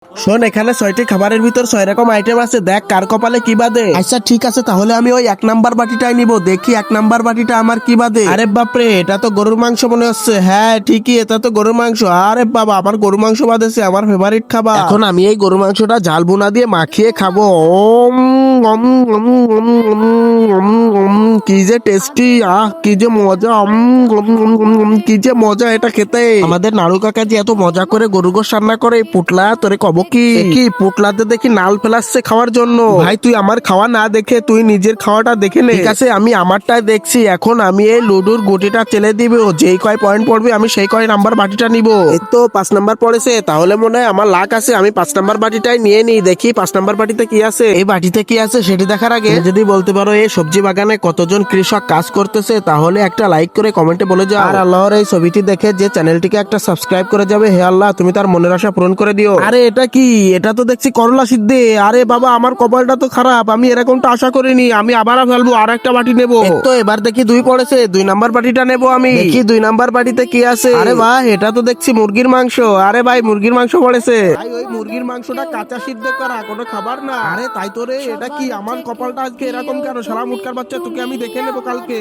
শোন, এখানে 6টি খাবারের ভিতর 6 রকম আইটেম আছে, দেখ কার কপালে কি বাদে। আচ্ছা ঠিক আছে, তাহলে আমি ওই 1 নাম্বার বাটিটাই নিব, দেখি 1 নাম্বার বাটিটা আমার কি বাদে। আরে বাপরে, এটা তো গরুর মাংস মনে হচ্ছে। হ্যাঁ ঠিকই, এটা তো গরুর মাংস। আরে বাবা, আমার গরুর মাংস বাদেছে, আমার ফেভারিট খাবার। এখন আমি এই গরুর মাংসটা ঝাল বোনা দিয়ে মাখিয়ে খাবো। ওম ওম ওম ওম ওম ওম ওম, কি যে টেস্টি, কি যে মজা, কি যে মজা এটা খেতে। আমাদের নাড়ু কাকা যে এত মজা করে গরু গোশ রান্না করে, পুটলা তোরে কব কি কি পুটলাতে দেখি নাল ফেলাচ্ছে খাওয়ার জন্য। ভাই তুই আমার খাওয়া না দেখে তুই নিজের খাওয়াটা দেখে নে। ঠিক আছে, আমি আমারটাই দেখছি। এখন আমি এই লুডুর গুটিটা চেলে দিব, যেই কয় পয়েন্ট পড়বে আমি সেই কয় নাম্বার বাটিটা নিব। এই তো 5 নাম্বার পড়েছে, তাহলে মনে হয় আমার লাক আছে। আমি 5 নাম্বার বাটিটাই নিয়ে নিই, দেখি 5 নাম্বার বাটিতে কি আছে। এই বাটিতে কি আছে সেটি দেখার আগে তুমি যদি বলতে পারো এই সবজি বাগানে কতজন কৃষক কাজ করতেছে, তাহলে একটা লাইক করে কমেন্টে বলে যাও। আর আল্লাহর এই ছবিটি দেখে যে চ্যানেলটিকে একটা সাবস্ক্রাইব করে যাবে, হে আল্লাহ তুমি তার মনের আশা পূরণ করে দিও। আরে এটা কি? এটা তো দেখছি করলা সিদ্ধে। আরে বাবা, আমার কপালটা তো খারাপ, আমি এরকমটা আশা করিনি। আমি আবার ফেলবো, আর একটা বাটি নেবো। তো এবার দেখি 2 পড়েছে, 2 নাম্বার বাটিটা নেবো আমি। দেখি 2 নাম্বার বাটিতে কি আছে। আরে বাহ, এটা তো দেখছি মুরগির মাংস। আরে ভাই, মুরগির মাংস পড়েছে। ভাই ওই মুরগির মাংসটা কাঁচা সিদ্ধ করা, কোনো খাবার না। আরে তাই তো রে, এটা কি? আমার কপালটা আজকে এরকম কেন? শালা মুটকার বাচ্চা, তোকে আমি দেখে নেবো কালকে।